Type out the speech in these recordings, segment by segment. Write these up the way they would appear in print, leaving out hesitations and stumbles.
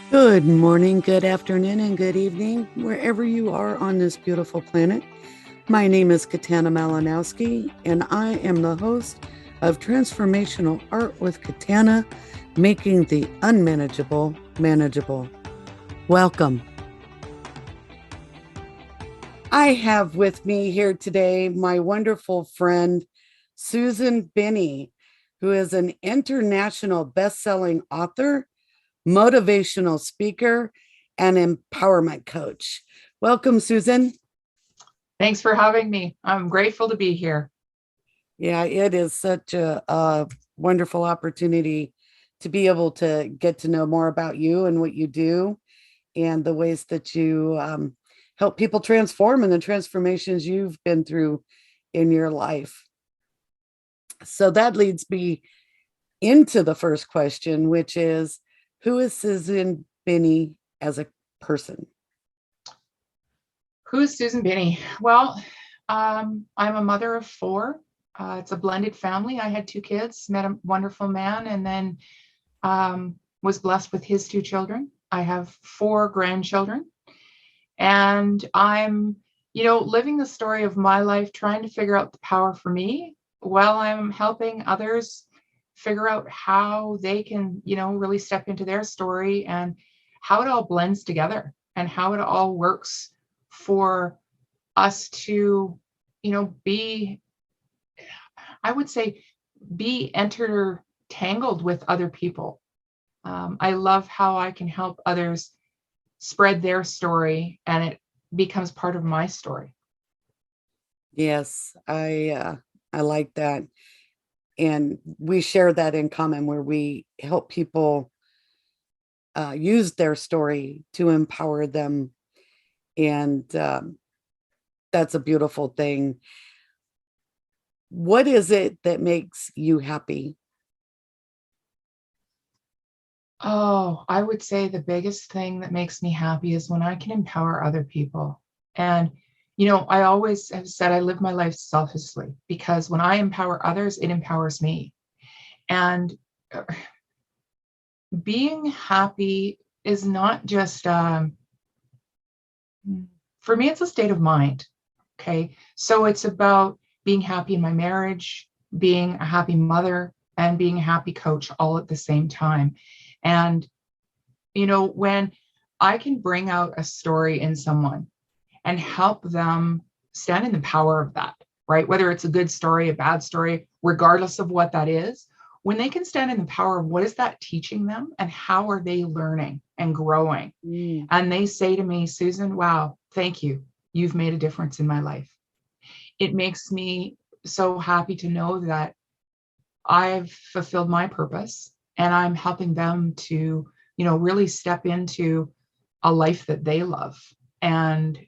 Good morning, good afternoon, and good evening, wherever you are on this beautiful planet. My name is Katana Malinowski, and I am the host of Transformational Art with Katana, making the unmanageable manageable. Welcome. I have with me here today my wonderful friend, Susan Binnie, who is an international best-selling author, motivational speaker, and empowerment coach. Welcome, Susan. Thanks for having me. I'm grateful to be here. Yeah, it is such a wonderful opportunity to be able to get to know more about you and what you do and the ways that you help people transform and the transformations you've been through in your life. So that leads me into the first question, which is, who is Susan Binnie as a person? Who's Susan Binnie? Well, I'm a mother of four. It's a blended family. I had two kids, met a wonderful man, and then was blessed with his two children. I have four grandchildren, and I'm, living the story of my life, trying to figure out the power for me while I'm helping others figure out how they can, really step into their story and how it all blends together and how it all works for us to, be, I would say, be entangled with other people. I love how I can help others spread their story and it becomes part of my story. Yes, I like that. And we share that in common where we help people use their story to empower them. And that's a beautiful thing. What is it that makes you happy? Oh, I would say the biggest thing that makes me happy is when I can empower other people. And, I always have said I live my life selflessly because when I empower others, it empowers me. And uh, being happy is not just, for me, it's a state of mind. Okay. So it's about being happy in my marriage, being a happy mother, and being a happy coach all at the same time. And, when I can bring out a story in someone and help them stand in the power of that, right? Whether it's a good story, a bad story, regardless of what that is, when they can stand in the power of what is that teaching them and how are they learning and growing? Mm, And they say to me, Susan, wow, thank you. You've made a difference in my life. It makes me so happy to know that I've fulfilled my purpose and I'm helping them to, really step into a life that they love and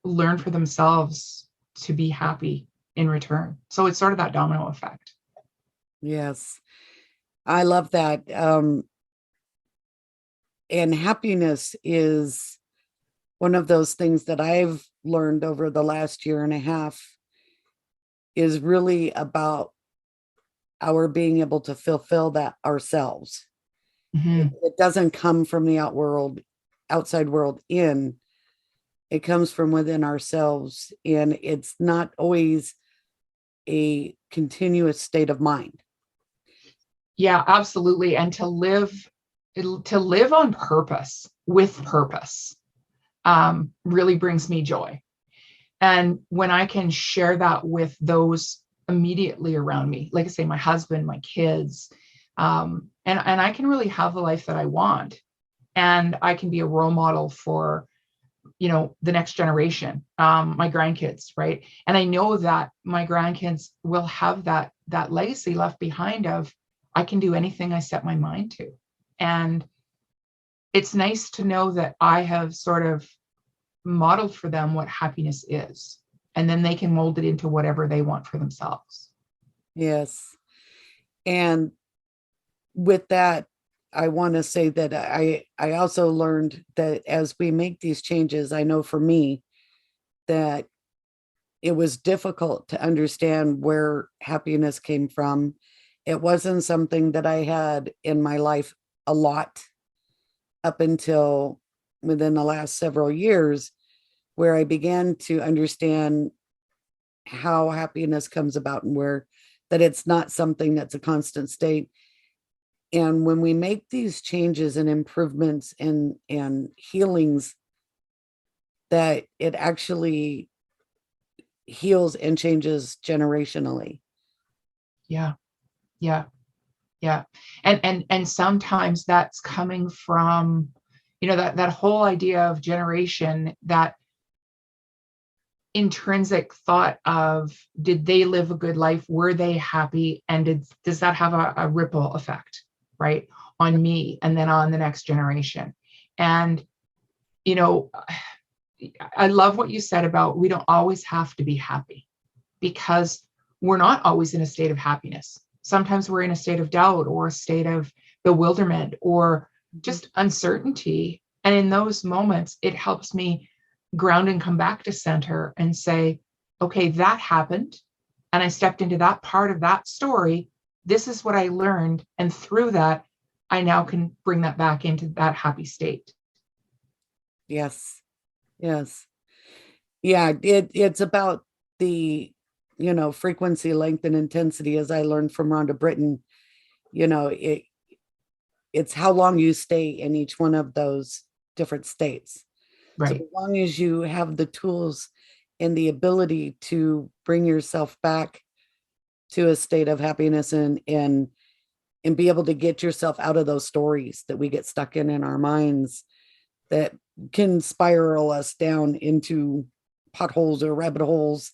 learn for themselves to be happy in return. So it's sort of that domino effect. yes, I love that. And happiness is one of those things that I've learned over the last year and a half is really about our being able to fulfill that ourselves. Mm-hmm. It doesn't come from the outside world in. It comes from within ourselves, and it's not always a continuous state of mind. Yeah, absolutely. And to live on purpose with purpose really brings me joy. And when I can share that with those immediately around me, like I say, my husband, my kids, and I can really have the life that I want, and I can be a role model for the next generation, my grandkids, right? And I know that my grandkids will have that legacy left behind of I can do anything I set my mind to, and it's nice to know that I have sort of modeled for them what happiness is, and then they can mold it into whatever they want for themselves. Yes. And with that, I want to say that I also learned that as we make these changes, I know for me that it was difficult to understand where happiness came from. It wasn't something that I had in my life a lot. up until within the last several years, where I began to understand how happiness comes about and where that it's not something that's a constant state. And when we make these changes and improvements and healings, that it actually heals and changes generationally. Yeah. Yeah. Yeah. And sometimes that's coming from, that whole idea of generation, that intrinsic thought of, did they live a good life? Were they happy? And does that have a ripple effect, right, on me and then on the next generation? And, I love what you said about, we don't always have to be happy, because we're not always in a state of happiness. Sometimes we're in a state of doubt or a state of bewilderment or just uncertainty. And in those moments, it helps me ground and come back to center and say, okay, that happened. And I stepped into that part of that story. This is what I learned. And through that, I now can bring that back into that happy state. Yes. Yes. Yeah. It's about the, frequency, length, and intensity, as I learned from Rhonda Britton. It's how long you stay in each one of those different states. So as Right. long as you have the tools and the ability to bring yourself back to a state of happiness and be able to get yourself out of those stories that we get stuck in our minds, that can spiral us down into potholes or rabbit holes,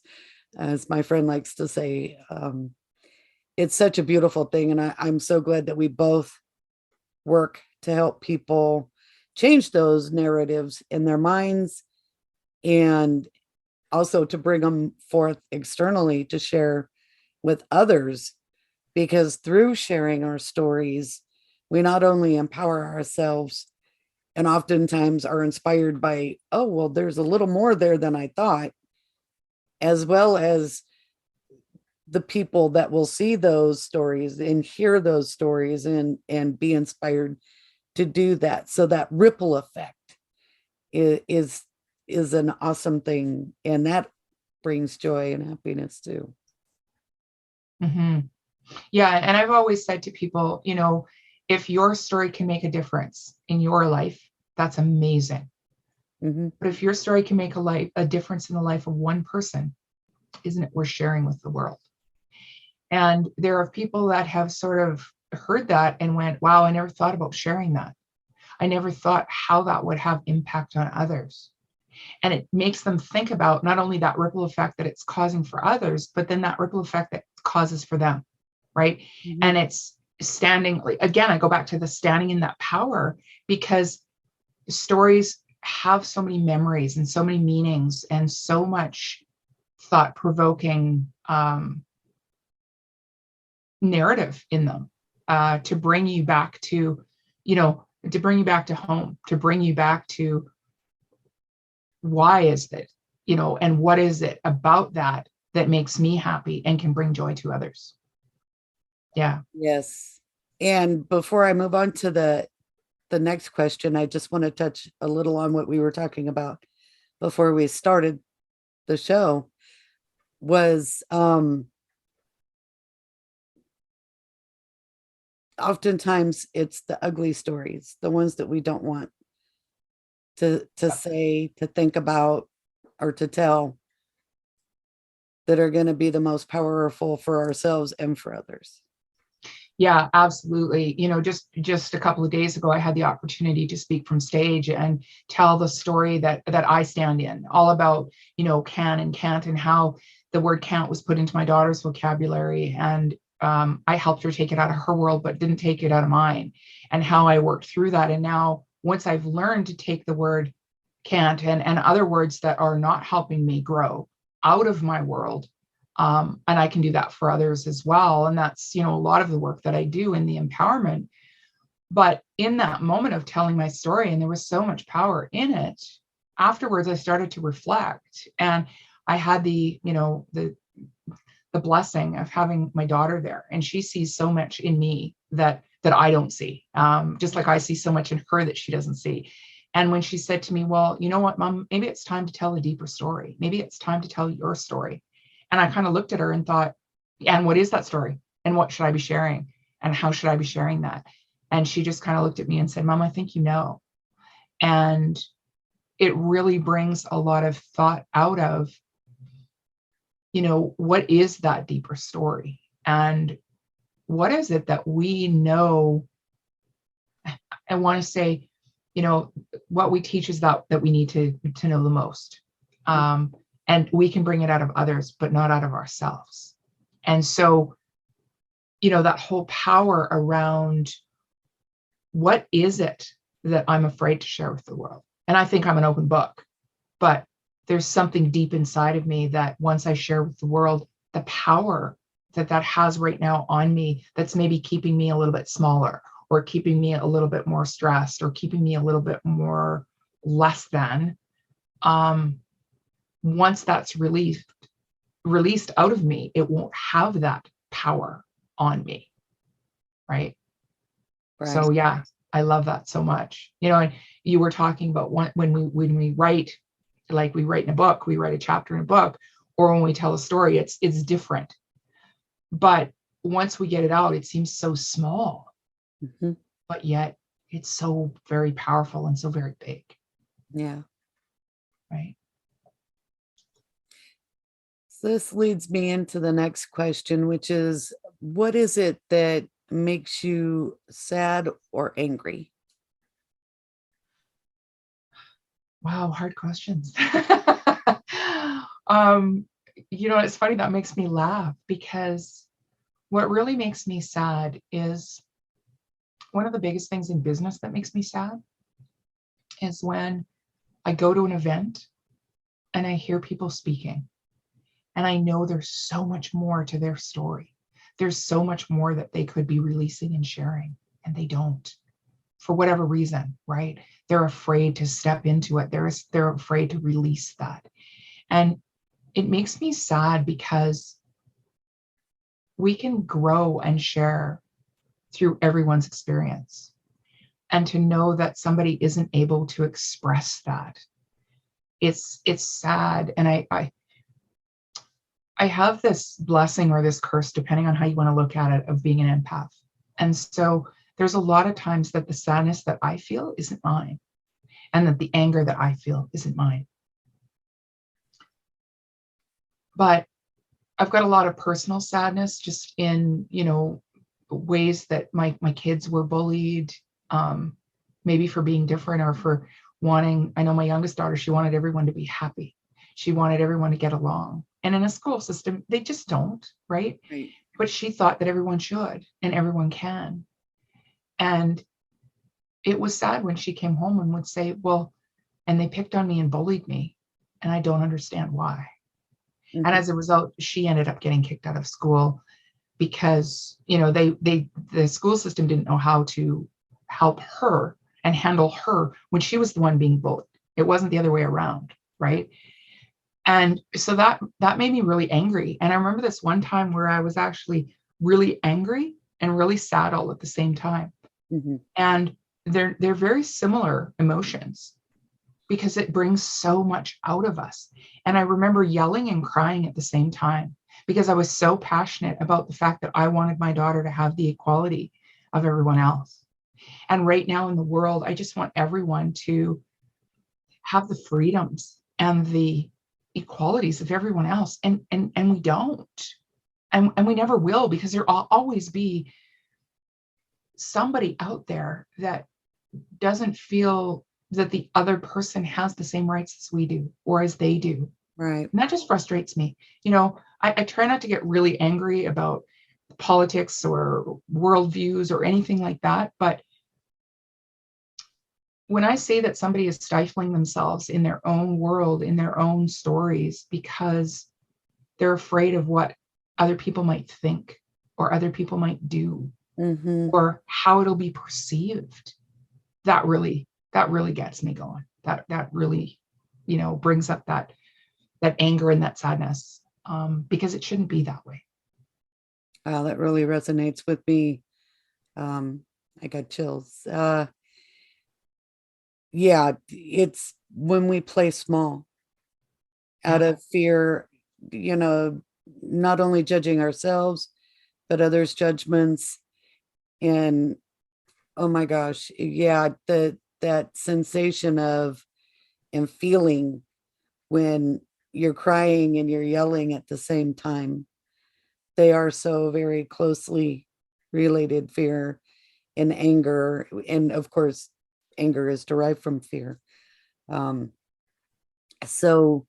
as my friend likes to say. It's such a beautiful thing. And I'm so glad that we both work to help people change those narratives in their minds, and also to bring them forth externally to share with others. Because through sharing our stories, we not only empower ourselves and oftentimes are inspired by, oh, well, there's a little more there than I thought, as well as the people that will see those stories and hear those stories and be inspired to do that. So that ripple effect is an awesome thing, and that brings joy and happiness too. Mm-hmm. Yeah. And I've always said to people, if your story can make a difference in your life, that's amazing. Mm-hmm. But if your story can make a difference in the life of one person, isn't it worth sharing with the world? And there are people that have sort of heard that and went, wow, I never thought about sharing that. I never thought how that would have impact on others. And it makes them think about not only that ripple effect that it's causing for others, but then that ripple effect that it causes for them, right? Mm-hmm. And it's standing, again, I go back to the standing in that power, because stories have so many memories and so many meanings and so much thought-provoking narrative in them, to bring you back to, to bring you back to home, to bring you back to, why is it, and what is it about that that makes me happy and can bring joy to others? Yeah. Yes. And before I move on to the next question, I just want to touch a little on what we were talking about before we started the show. Was oftentimes it's the ugly stories, the ones that we don't want to say, to think about, or to tell, that are going to be the most powerful for ourselves and for others. Yeah, absolutely. Just a couple of days ago, I had the opportunity to speak from stage and tell the story that I stand in, all about, can and can't, and how the word can't was put into my daughter's vocabulary. And I helped her take it out of her world, but didn't take it out of mine, and how I worked through that. And now, once I've learned to take the word can't and other words that are not helping me grow out of my world, and I can do that for others as well. And that's, a lot of the work that I do in the empowerment. But in that moment of telling my story, and there was so much power in it, afterwards, I started to reflect, and I had the blessing of having my daughter there. And she sees so much in me that that I don't see. Just like I see so much in her that she doesn't see. And when she said to me, well, you know what, Mom, maybe it's time to tell a deeper story. Maybe it's time to tell your story. And I kind of looked at her and thought, and what is that story? And what should I be sharing? And how should I be sharing that? And she just kind of looked at me and said, Mom, I think you know. And it really brings a lot of thought out of, what is that deeper story? And what is it that we know? I want to say, what we teach is that we need to know the most. And we can bring it out of others, but not out of ourselves. And so, that whole power around what is it that I'm afraid to share with the world? And I think I'm an open book, but there's something deep inside of me that once I share with the world, the power that has right now on me, that's maybe keeping me a little bit smaller, or keeping me a little bit more stressed, or keeping me a little bit more less than, once that's released out of me, it won't have that power on me. Right. So yeah, I love that so much. And you were talking about when we write, like we write in a book, we write a chapter in a book, or when we tell a story, it's different. But once we get it out, it seems so small, but yet it's so very powerful and so very big. Yeah. Right. So this leads me into the next question, which is, what is it that makes you sad or angry? Wow, hard questions. It's funny, that makes me laugh, because what really makes me sad is, one of the biggest things in business that makes me sad is when I go to an event and I hear people speaking, and I know there's so much more to their story. There's so much more that they could be releasing and sharing, and they don't, for whatever reason, right? They're afraid to step into it. They're afraid to release that. And it makes me sad, because we can grow and share through everyone's experience. And to know that somebody isn't able to express that, it's sad. And I have this blessing or this curse, depending on how you want to look at it, of being an empath. And so there's a lot of times that the sadness that I feel isn't mine, and that the anger that I feel isn't mine. But I've got a lot of personal sadness, just in, ways that my kids were bullied, maybe for being different, or for wanting, I know my youngest daughter, she wanted everyone to be happy. She wanted everyone to get along. And in a school system, they just don't, right? But she thought that everyone should, and everyone can. And it was sad when she came home and would say, well, and they picked on me and bullied me, and I don't understand why. And as a result, she ended up getting kicked out of school, because, the school system didn't know how to help her and handle her when she was the one being bullied. It wasn't the other way around, right? And so that made me really angry. And I remember this one time where I was actually really angry and really sad all at the same time. And they're very similar emotions, because it brings so much out of us. And I remember yelling and crying at the same time, because I was so passionate about the fact that I wanted my daughter to have the equality of everyone else. And right now in the world, I just want everyone to have the freedoms and the equalities of everyone else. And we don't. And we never will, because there will always be somebody out there that doesn't feel that the other person has the same rights as we do, or as they do. Right. And that just frustrates me. I try not to get really angry about politics or worldviews or anything like that. But when I say that somebody is stifling themselves in their own world, in their own stories, because they're afraid of what other people might think, or other people might do, or how it'll be perceived, that really gets me going. That really, brings up that anger and that sadness, because it shouldn't be that way. That really resonates with me. I got chills. Yeah, it's when we play small out Yeah. of fear, you know, not only judging ourselves, but others' judgments. And oh my gosh, yeah, that sensation of and feeling when you're crying and you're yelling at the same time. They are so very closely related, fear and anger. And of course, anger is derived from fear. Um, so,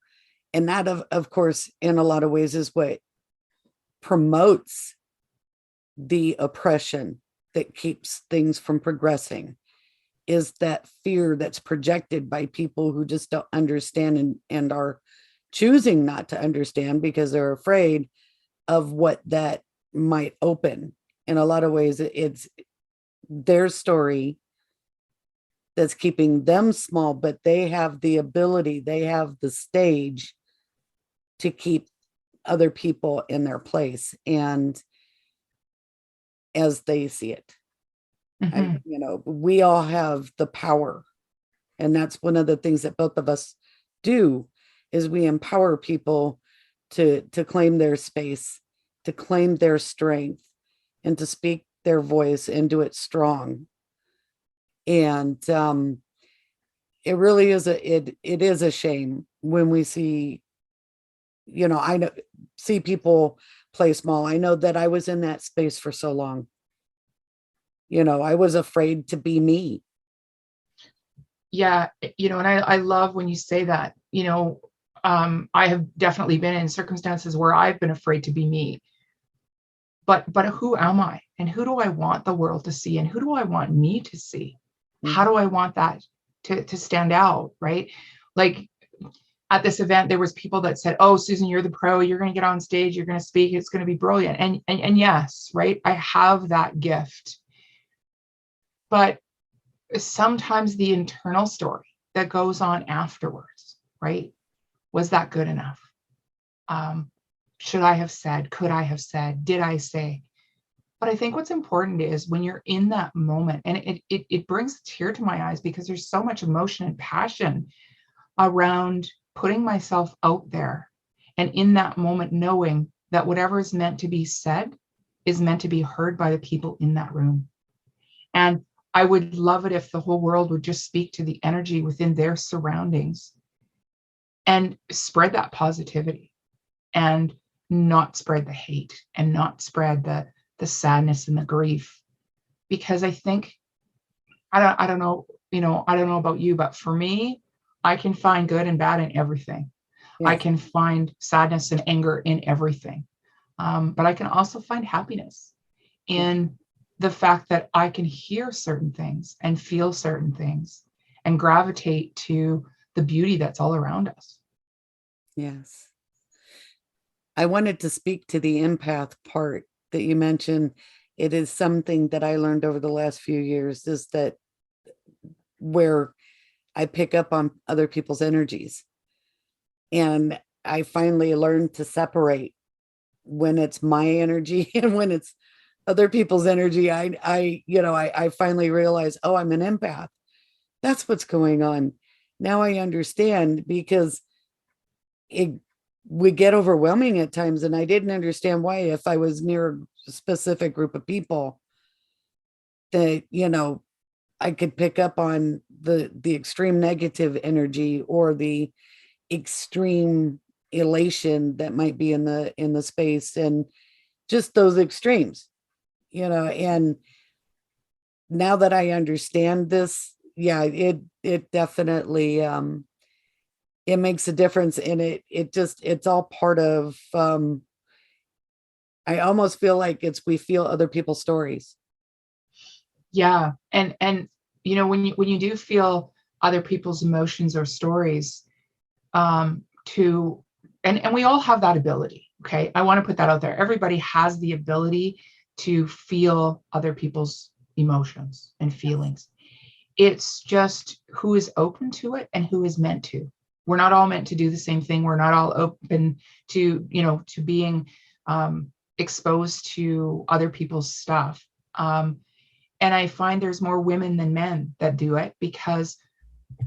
and that of course, in a lot of ways is what promotes the oppression that keeps things from progressing, is that fear that's projected by people who just don't understand and are choosing not to understand because they're afraid of what that might open. In a lot of ways, it's their story that's keeping them small, but they have the ability, they have the stage to keep other people in their place and as they see it. Hmm. We all have the power. And that's one of the things that both of us do is we empower people to claim their space, to claim their strength, and to speak their voice and do it strong. And it really is it is a shame when we see, I know see people play small. I know that I was in that space for so long. I was afraid to be me. Yeah, and I love when you say that. I have definitely been in circumstances where I've been afraid to be me. But who am I? And who do I want the world to see? And who do I want me to see? How Mhm. do I want that to stand out? Right? Like at this event, there was people that said, "Oh, Susan, you're the pro. You're going to get on stage. You're going to speak. It's going to be brilliant." And yes, right. I have that gift, but sometimes the internal story that goes on afterwards, right? Was that good enough? Um, should I have said? Could I have said? Did I say? But I think what's important is when you're in that moment, and it brings a tear to my eyes because there's so much emotion and passion around putting myself out there. And in that moment, knowing that whatever is meant to be said is meant to be heard by the people in that room. And I would love it if the whole world would just speak to the energy within their surroundings and spread that positivity and not spread the hate and not spread the sadness and the grief. Because I think I don't know, I don't know about you, but for me, I can find good and bad in everything. I Yes. can find sadness and anger in everything. But I can also find happiness Yeah. in the fact that I can hear certain things and feel certain things and gravitate to the beauty that's all around us. Yes. I wanted to speak to the empath part that you mentioned. It is something that I learned over the last few years is that where I pick up on other people's energies. And I finally learned to separate when it's my energy and when it's other people's energy. I finally realized, oh, I'm an empath. That's what's going on. Now I understand because it would get overwhelming at times. And I didn't understand why, if I was near a specific group of people, that, I could pick up on the extreme negative energy or the extreme elation that might be in the space, and just those extremes, and now that I understand this, yeah, it definitely it makes a difference, and it's all part of I almost feel like we feel other people's stories. Yeah. And when you do feel other people's emotions or stories, to and we all have that ability. Okay. I want to put that out there. Everybody has the ability to feel other people's emotions and feelings. It's just who is open to it and who is meant to. We're not all meant to do the same thing. We're not all open to being exposed to other people's stuff. And I find there's more women than men that do it because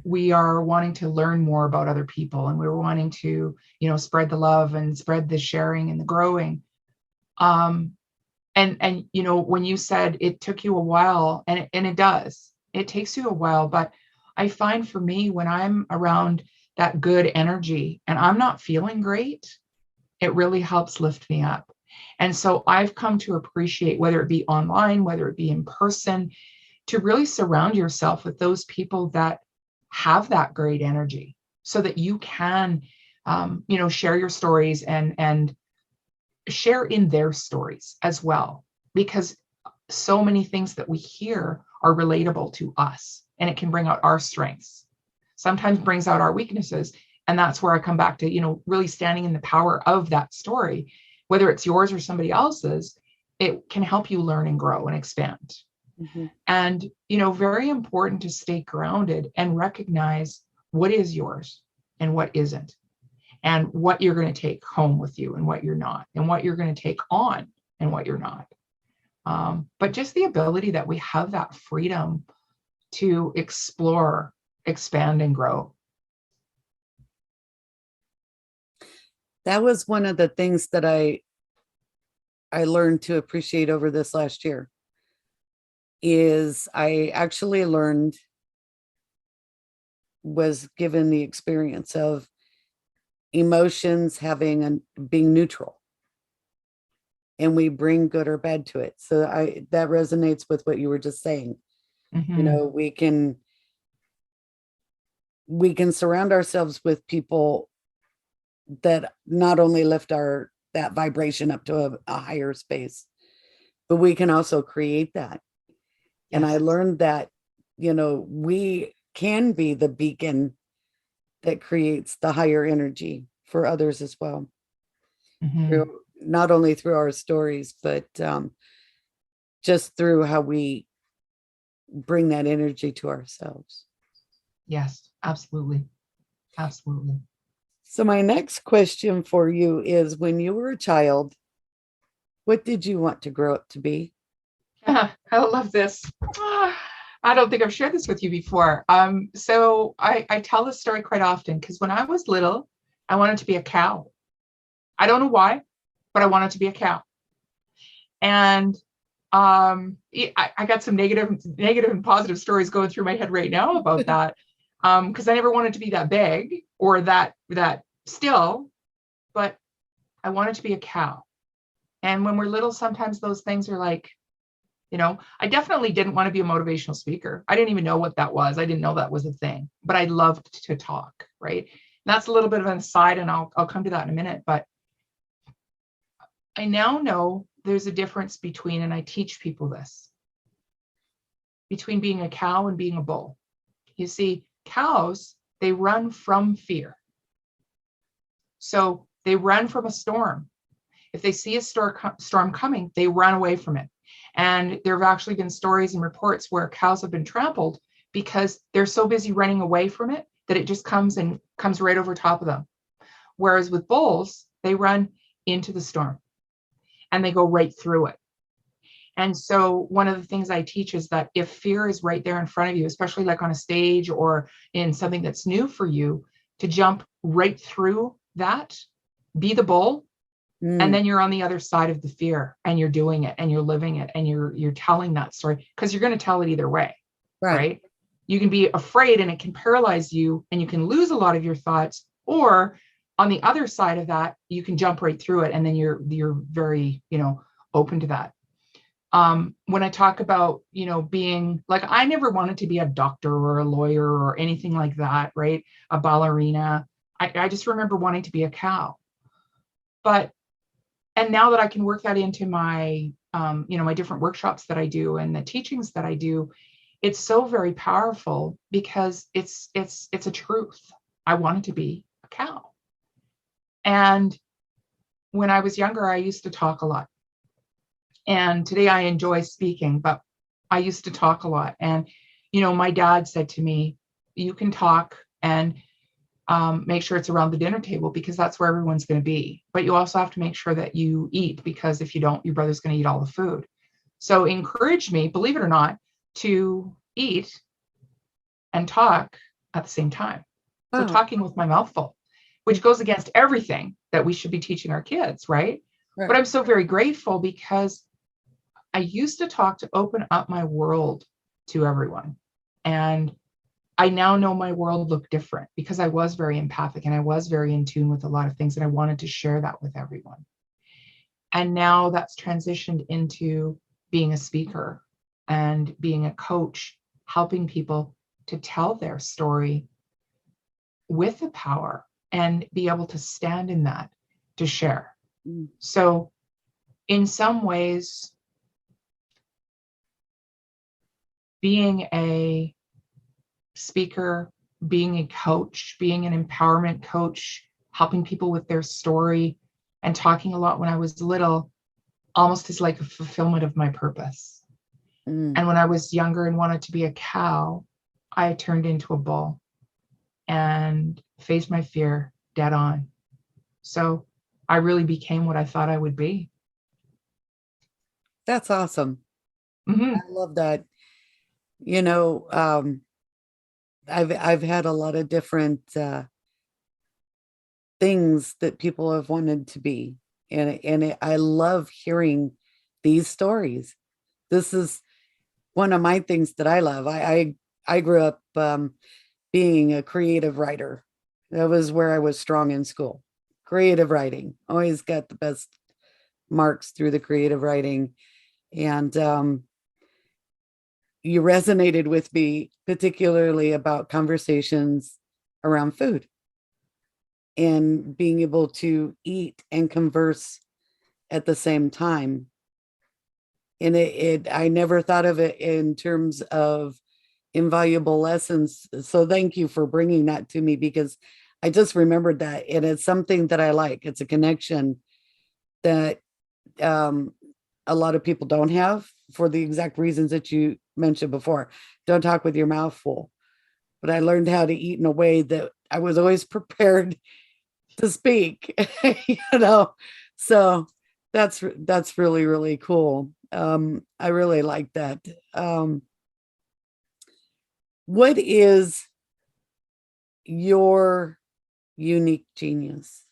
we are wanting to learn more about other people, and we're wanting to, spread the love and spread the sharing and the growing. And when you said it took you a while, and it does, it takes you a while, but I find for me, when I'm around that good energy and I'm not feeling great, it really helps lift me up. And so I've come to appreciate, whether it be online, whether it be in person, to really surround yourself with those people that have that great energy, so that you can, share your stories and share in their stories as well, because so many things that we hear are relatable to us, and it can bring out our strengths, sometimes brings out our weaknesses. And that's where I come back to, really standing in the power of that story, whether it's yours or somebody else's. It can help you learn and grow and expand. Mhm. And, very important to stay grounded and recognize what is yours and what isn't, and what you're going to take home with you and what you're not, and what you're going to take on and what you're not. But just the ability that we have that freedom to explore, expand, and grow. That was one of the things that I learned to appreciate over this last year. Is I actually was given the experience of emotions having and being neutral, and we bring good or bad to it. So that resonates with what you were just saying. Mm-hmm. We can surround ourselves with people that not only lift that vibration up to a higher space, but we can also create that. And I Yes. learned that, we can be the beacon that creates the higher energy for others as well. Mm-hmm. Not only through our stories, but just through how we bring that energy to ourselves. Yes, absolutely. Absolutely. So my next question for you is, when you were a child, what did you want to grow up to be? I love this. I don't think I've shared this with you before. So I tell this story quite often, because when I was little, I wanted to be a cow. I don't know why, but I wanted to be a cow. And I got some negative and positive stories going through my head right now about that. Because I never wanted to be that big or that still, but I wanted to be a cow. And when we're little, sometimes those things are like, I definitely didn't want to be a motivational speaker. I didn't even know what that was. I didn't know that was a thing, but I loved to talk, right? And that's a little bit of an aside, and I'll come to that in a minute. But I now know there's a difference between, and I teach people this, between being a cow and being a bull. You see, cows, they run from fear. So they run from a storm. If they see a storm coming, they run away from it. And there have actually been stories and reports where cows have been trampled because they're so busy running away from it that it just comes right over top of them. Whereas with bulls, they run into the storm and they go right through it. And so one of the things I teach is that if fear is right there in front of you, especially like on a stage or in something that's new for you, to jump right through that, be the bull. And then you're on the other side of the fear, and you're doing it, and you're living it, and you're telling that story, because you're going to tell it either way, right? You can be afraid and it can paralyze you, and you can lose a lot of your thoughts. Or on the other side of that, you can jump right through it, and then you're very, open to that. When I talk about, being like, I never wanted to be a doctor or a lawyer or anything like that, right? A ballerina. I just remember wanting to be a cow. And now that I can work that into my, my different workshops that I do and the teachings that I do, it's so very powerful, because it's a truth. I wanted to be a cow. And when I was younger, I used to talk a lot. And today I enjoy speaking, but I used to talk a lot. And, my dad said to me, you can talk and make sure it's around the dinner table, because that's where everyone's going to be. But you also have to make sure that you eat, because if you don't, your brother's going to eat all the food. So he encouraged me, believe it or not, to eat and talk at the same time. So Wow. talking with my mouth full, which goes against everything that we should be teaching our kids, right? Right. But I'm so very grateful because I used to talk to open up my world to everyone. And I now know my world looked different because I was very empathic and I was very in tune with a lot of things, and I wanted to share that with everyone. And now that's transitioned into being a speaker and being a coach, helping people to tell their story with the power and be able to stand in that to share. Mm. So in some ways, being a speaker, being a coach, being an empowerment coach, helping people with their story, and talking a lot when I was little almost is like a fulfillment of my purpose. Mm. And when I was younger and wanted to be a cow, I turned into a bull and faced my fear dead on. So I really became what I thought I would be. That's awesome. I Mm-hmm. love that. You know, I've had a lot of different things that people have wanted to be, and I love hearing these stories. This is one of my things that I love. I grew up being a creative writer. That was where I was strong in school. Creative writing. Always got the best marks through the creative writing. And you resonated with me, particularly about conversations around food and being able to eat and converse at the same time. And I never thought of it in terms of invaluable lessons. So thank you for bringing that to me, because I just remembered that. And it's something that I like. It's a connection that um, a lot of people don't have for the exact reasons that you mentioned before. Don't talk with your mouth full. But I learned how to eat in a way that I was always prepared to speak, you know. So that's really, really cool. I really like that. What is your unique genius?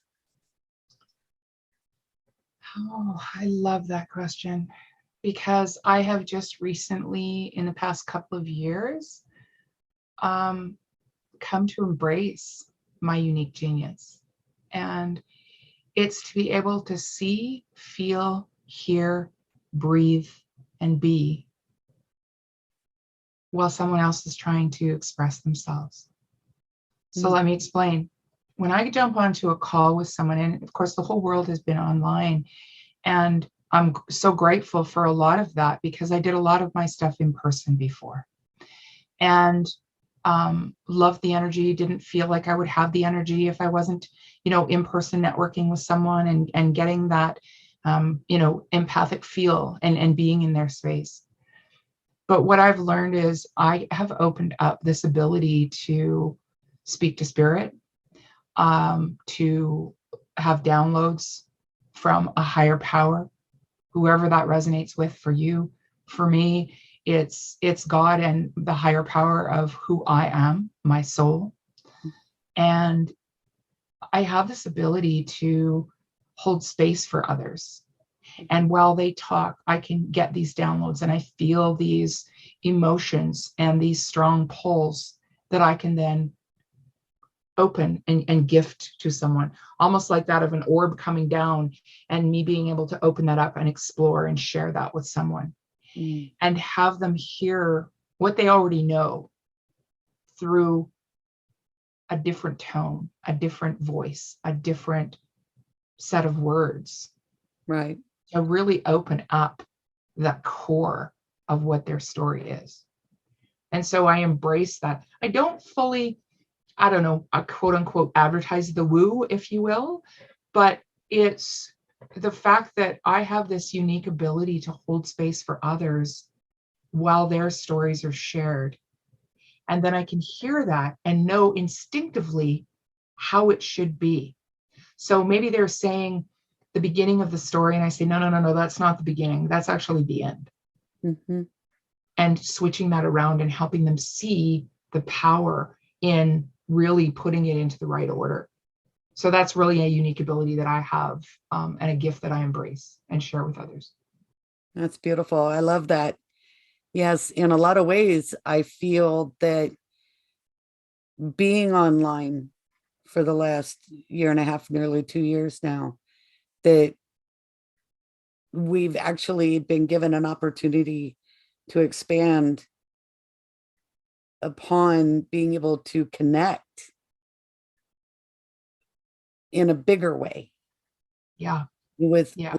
Oh, I love that question because I have just recently, in the past couple of years, um, come to embrace my unique genius. And it's to be able to see, feel, hear, breathe, and be while someone else is trying to express themselves. So Mm. let me explain. When I jump onto a call with someone, and of course, the whole world has been online, and I'm so grateful for a lot of that because I did a lot of my stuff in person before. And loved the energy, didn't feel like I would have the energy if I wasn't, in person networking with someone and getting that, empathic feel and being in their space. But what I've learned is I have opened up this ability to speak to spirit, to have downloads from a higher power, whoever that resonates with for you. For me, it's God and the higher power of who I am, my soul. And I have this ability to hold space for others. And while they talk, I can get these downloads and I feel these emotions and these strong pulls that I can then open and gift to someone, almost like that of an orb coming down and me being able to open that up and explore and share that with someone Mm. and have them hear what they already know through a different tone, a different voice, a different set of words, Right. to really open up the core of what their story is. And so I embrace that. I don't fully, I don't know, a quote unquote advertise the woo, if you will, but it's the fact that I have this unique ability to hold space for others while their stories are shared. And then I can hear that and know instinctively how it should be. So maybe they're saying the beginning of the story, and I say, no, no, no, no, that's not the beginning. That's actually the end. Mhm. and switching that around and helping them see the power in really putting it into the right order. So that's really a unique ability that I have, and a gift that I embrace and share with others. That's beautiful. I love that. Yes, in a lot of ways, I feel that being online for the last year and a half, nearly 2 years now, that we've actually been given an opportunity to expand upon being able to connect in a bigger way Yeah. with, Yeah.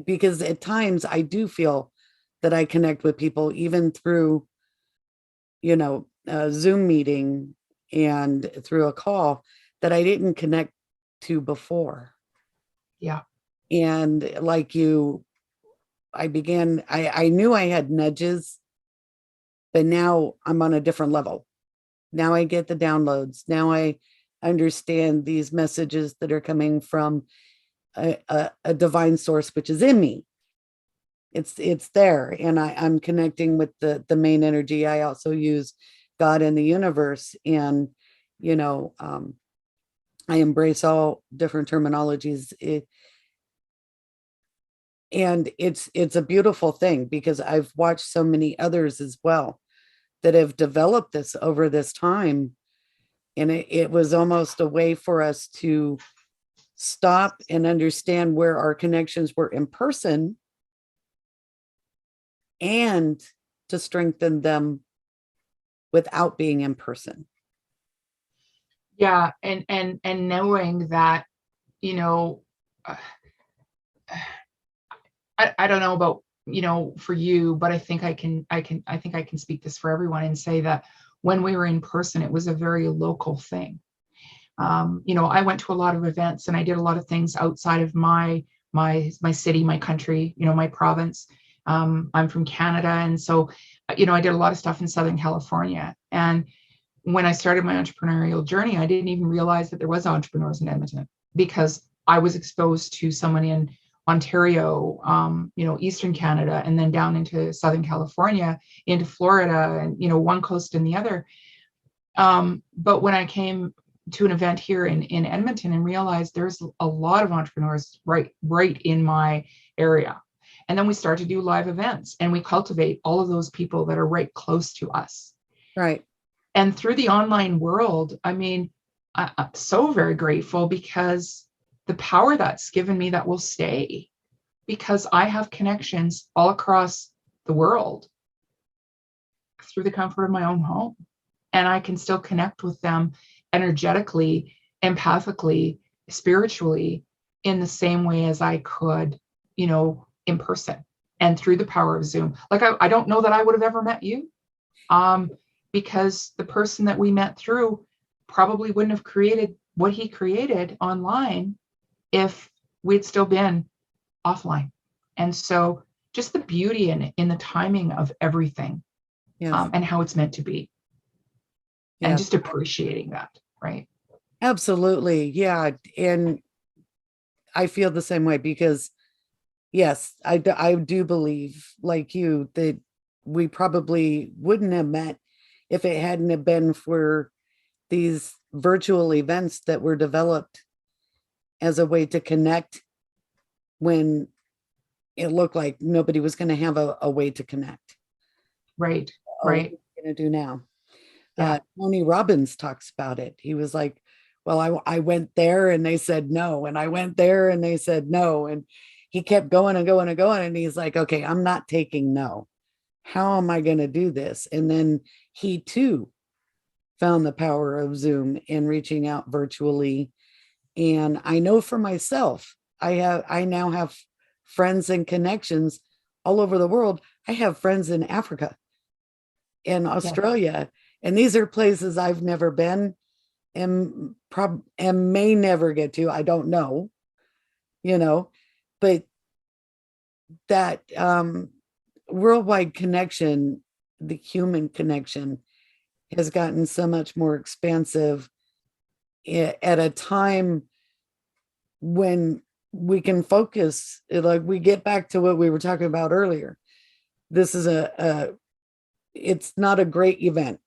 because at times I do feel that I connect with people even through, a Zoom meeting and through a call that I didn't connect to before. Yeah. And like you, I knew I had nudges, but now I'm on a different level. Now I get the downloads. Now I understand these messages that are coming from a divine source, which is in me. It's there, and I'm connecting with the main energy. I also use God and the universe, and you know, um, I embrace all different terminologies. And it's a beautiful thing because I've watched so many others as well that have developed this over this time, and it was almost a way for us to stop and understand where our connections were in person and to strengthen them without being in person. Yeah. And knowing that, you know, uh, I don't know about, for you, but I think I can speak this for everyone and say that when we were in person, it was a very local thing. I went to a lot of events and I did a lot of things outside of my city, my country, my province. I'm from Canada, and so I did a lot of stuff in Southern California. And when I started my entrepreneurial journey, I didn't even realize that there was entrepreneurs in Edmonton because I was exposed to someone in Ontario, Eastern Canada, and then down into Southern California, into Florida, and one coast and the other. But when I came to an event here in Edmonton and realized there's a lot of entrepreneurs right in my area. And then we start to do live events and we cultivate all of those people that are right close to us. Right. And through the online world, I mean, I'm so very grateful because the power that's given me that will stay, because I have connections all across the world through the comfort of my own home. And I can still connect with them energetically, empathically, spiritually in the same way as I could, in person and through the power of Zoom. Like, I don't know that I would have ever met you, because the person that we met through probably wouldn't have created what he created online if we'd still been offline. And so just the beauty in the timing of everything, Yes. and how it's meant to be, and Yes. just appreciating that, right? Absolutely. Yeah. And I feel the same way because, yes, I do believe, like you, that we probably wouldn't have met if it hadn't have been for these virtual events that were developed as a way to connect when it looked like nobody was going to have a way to connect. Right. Oh, what are Right. we going to do now? Yeah. Tony Robbins talks about it. He was like, well, I went there and they said no. And I went there and they said no. And he kept going and going and going. And he's like, okay, I'm not taking no. How am I going to do this? And then he too found the power of Zoom and reaching out virtually. And I know for myself, I now have friends and connections all over the world. I have friends in Africa and Yes. Australia, and these are places I've never been and may never get to. I don't know, but that worldwide connection, the human connection, has gotten so much more expansive at a time when we can focus. Like, we get back to what we were talking about earlier. This is it's not a great event.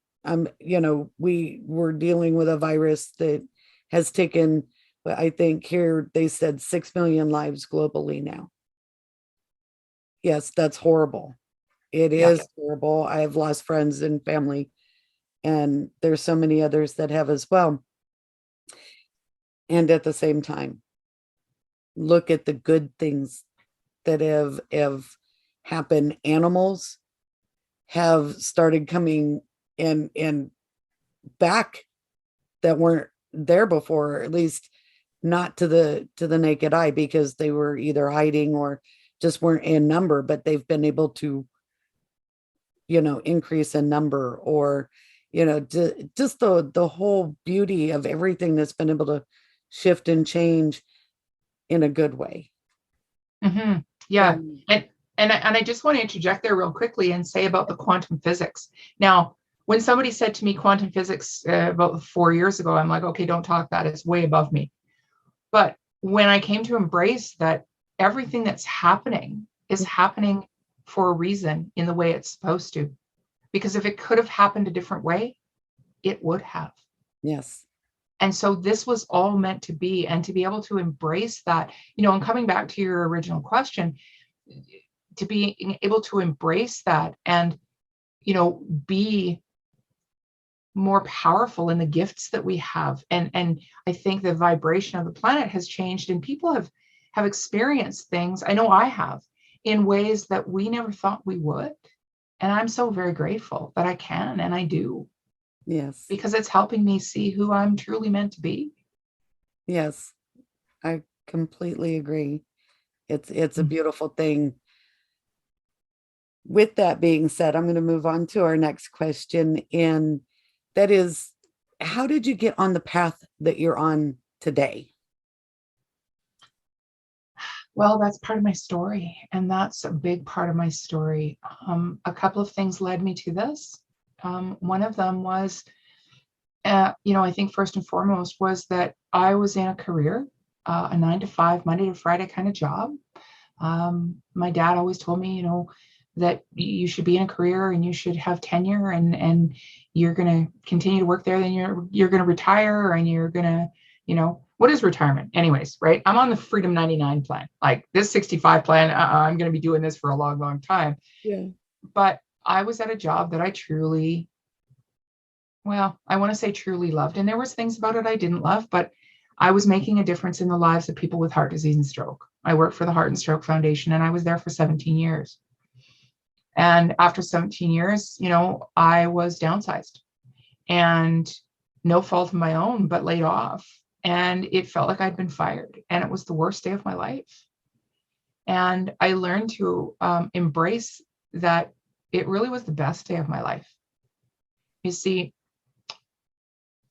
We were dealing with a virus that has taken, I think here they said 6 million lives globally now. Yes, that's horrible. It Yeah. is horrible. I have lost friends and family, and there's so many others that have as well. And at the same time, look at the good things that have happened. Animals have started coming in back that weren't there before, or at least not to the naked eye, because they were either hiding or just weren't in number, but they've been able to, increase in number, or just the whole beauty of everything that's been able to shift and change in a good way. Mm-hmm. Yeah. And And I just want to interject there real quickly and say about the quantum physics. Now, when somebody said to me quantum physics about 4 years ago, I'm like, okay, don't talk that. It's way above me. But when I came to embrace that everything that's happening is happening for a reason in the way it's supposed to, because if it could have happened a different way, it would have. yes, And so this was all meant to be, and to be able to embrace that, and coming back to your original question, to be able to embrace that and, be more powerful in the gifts that we have. And I think the vibration of the planet has changed, and people have experienced things. I know I have, in ways that we never thought we would. And I'm so very grateful that I can, and I do, yes, because it's helping me see who I'm truly meant to be. yes, I completely agree. It's a beautiful thing. With that being said, I'm going to move on to our next question, and that is, how did you get on the path that you're on today? Well, that's part of my story, and that's a big part of my story. A couple of things led me to this. One of them was, I think first and foremost was that I was in a career, a 9 to 5, Monday to Friday kind of job. My dad always told me, that you should be in a career and you should have tenure, and you're going to continue to work there. Then you're going to retire, and you're going to, what is retirement anyways, right? I'm on the Freedom 99 plan, like this 65 plan. I'm going to be doing this for a long, long time. Yeah. But I was at a job that I I want to say truly loved. And there was things about it I didn't love, but I was making a difference in the lives of people with heart disease and stroke. I worked for the Heart and Stroke Foundation, and I was there for 17 years. And after 17 years, I was downsized, and no fault of my own, but laid off. And it felt like I'd been fired, and it was the worst day of my life. And I learned to embrace that it really was the best day of my life. You see,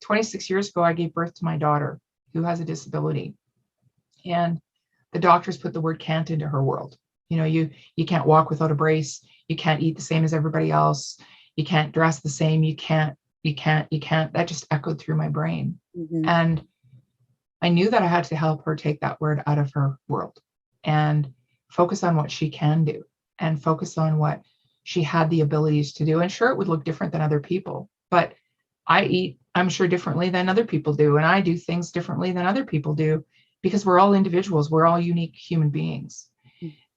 26 years ago, I gave birth to my daughter, who has a disability. And the doctors put the word can't into her world. You can't walk without a brace. You can't eat the same as everybody else. You can't dress the same. You can't. That just echoed through my brain. Mm-hmm. And I knew that I had to help her take that word out of her world and focus on what she can do, and focus on what she had the abilities to do. And sure, it would look different than other people, but I eat, I'm sure, differently than other people do. And I do things differently than other people do, because we're all individuals. We're all unique human beings.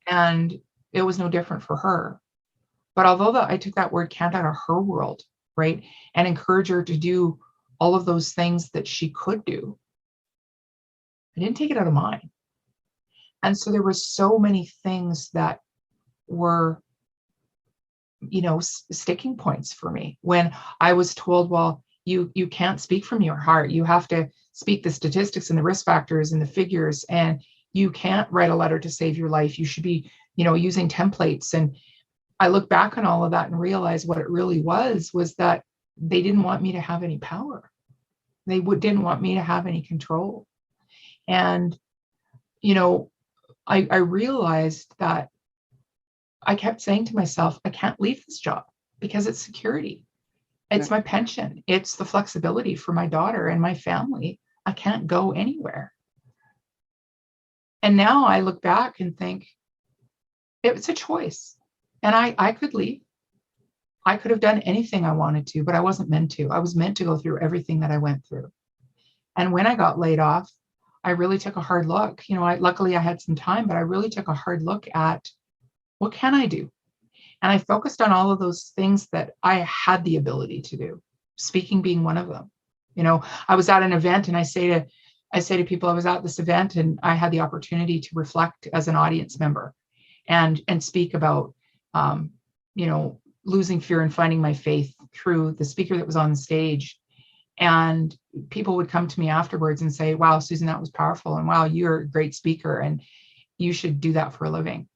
And it was no different for her. But although I took that word can't out of her world, right, and encourage her to do all of those things that she could do, I didn't take it out of mine. And so there were so many things that were, sticking points for me when I was told, well, you can't speak from your heart. You have to speak the statistics and the risk factors and the figures, and you can't write a letter to save your life. You should be, using templates. And I look back on all of that and realize what it really was that they didn't want me to have any power. They didn't want me to have any control. And, I realized that I kept saying to myself, I can't leave this job because it's security. It's my pension. It's the flexibility for my daughter and my family. I can't go anywhere. And now I look back and think it's a choice, and I could leave. I could have done anything I wanted to, but I wasn't meant to. I was meant to go through everything that I went through. And when I got laid off, I really took a hard look. Luckily I had some time, but I really took a hard look at what can I do? And I focused on all of those things that I had the ability to do, speaking being one of them. I was at an event and I say to people, I was at this event and I had the opportunity to reflect as an audience member and speak about, losing fear and finding my faith through the speaker that was on the stage. And people would come to me afterwards and say, wow, Susan, that was powerful. And wow, you're a great speaker and you should do that for a living.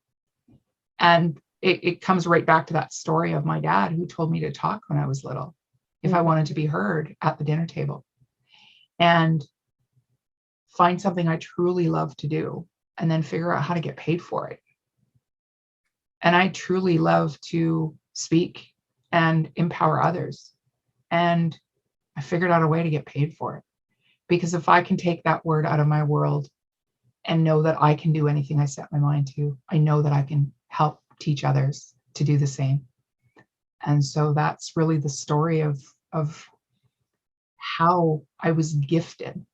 And it comes right back to that story of my dad who told me to talk when I was little, if I wanted to be heard at the dinner table, and find something I truly love to do and then figure out how to get paid for it. And I truly love to speak and empower others. And I figured out a way to get paid for it. Because if I can take that word out of my world and know that I can do anything I set my mind to, I know that I can help teach others to do the same. And so that's really the story of how I was gifted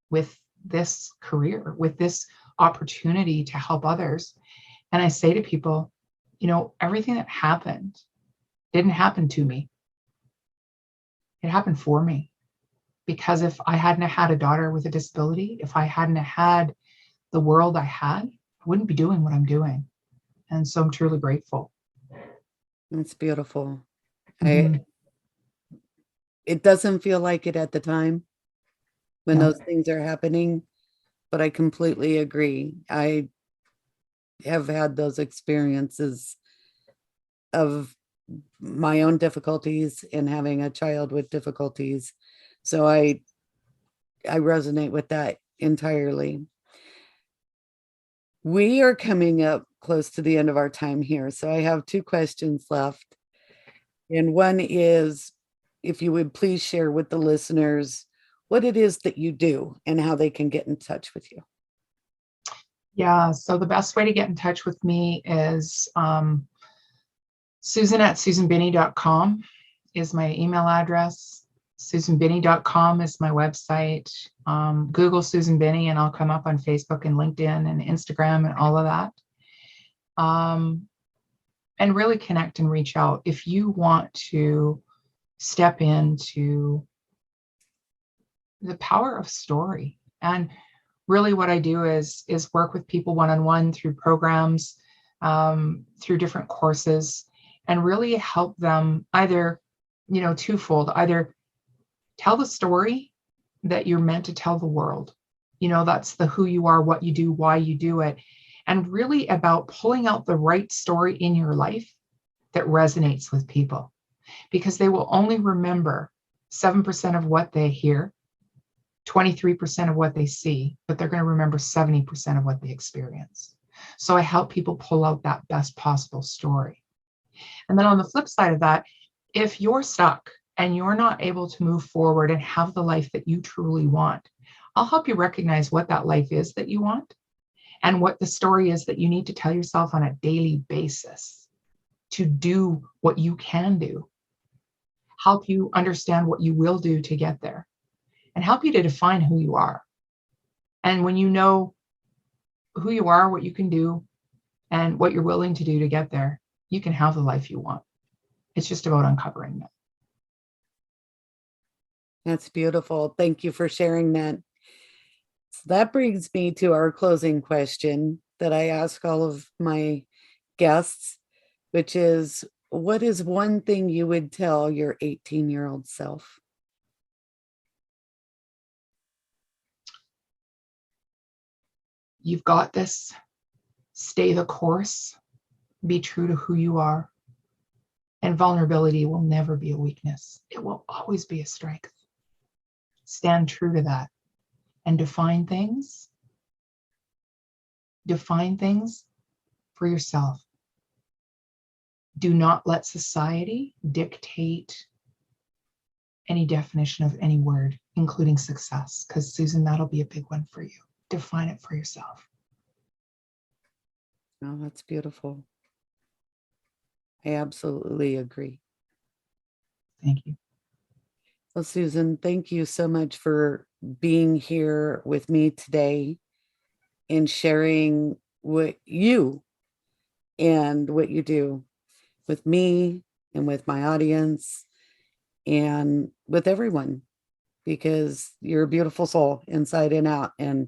with this career, with this opportunity to help others. And I say to people, everything that happened didn't happen to me. It happened for me. Because if I hadn't had a daughter with a disability, if I hadn't had the world I had, I wouldn't be doing what I'm doing. And so I'm truly grateful. That's beautiful. Mm-hmm. It doesn't feel like it at the time when No. those things are happening, but I completely agree. I have had those experiences of my own difficulties and having a child with difficulties. So I resonate with that entirely. We are coming up close to the end of our time here. So I have 2 questions left. And one is, if you would please share with the listeners what it is that you do and how they can get in touch with you. Yeah. So the best way to get in touch with me is Susan@SusanBinnie.com is my email address. SusanBinnie.com is my website. Google Susan Binnie and I'll come up on Facebook and LinkedIn and Instagram and all of that. And really connect and reach out. If you want to step into the power of story, and really what I do is work with people one-on-one through programs, through different courses, and really help them either, twofold, either tell the story that you're meant to tell the world. That's the who you are, what you do, why you do it. And really about pulling out the right story in your life that resonates with people, because they will only remember 7% of what they hear, 23% of what they see, but they're going to remember 70% of what they experience. So I help people pull out that best possible story. And then on the flip side of that, if you're stuck and you're not able to move forward and have the life that you truly want, I'll help you recognize what that life is that you want and what the story is that you need to tell yourself on a daily basis to do what you can do, help you understand what you will do to get there, and help you to define who you are. And when you know who you are, what you can do, and what you're willing to do to get there, you can have the life you want. It's just about uncovering that. That's beautiful. Thank you for sharing that. So that brings me to our closing question that I ask all of my guests, which is, what is one thing you would tell your 18-year-old self? You've got this. Stay the course. Be true to who you are. And vulnerability will never be a weakness. It will always be a strength. Stand true to that and define things. Define things for yourself. Do not let society dictate any definition of any word, including success, because Susan, that'll be a big one for you. Define it for yourself. Oh, that's beautiful. I absolutely agree. Thank you. Well, Susan, thank you so much for being here with me today and sharing what you and what you do with me and with my audience and with everyone, because you're a beautiful soul inside and out. And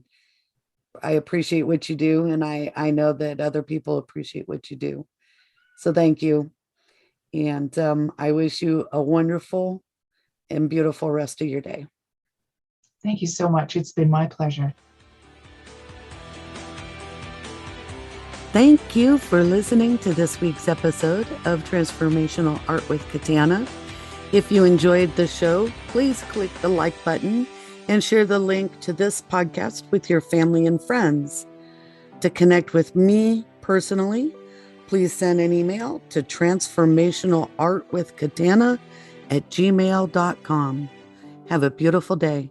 I appreciate what you do. And I know that other people appreciate what you do. So thank you. And I wish you a wonderful and beautiful rest of your day. Thank you so much. It's been my pleasure. Thank you for listening to this week's episode of Transformational Art with Katana. If you enjoyed the show, please click the like button and share the link to this podcast with your family and friends. To connect with me personally, please send an email to transformationalartwithkatana@gmail.com. Have a beautiful day.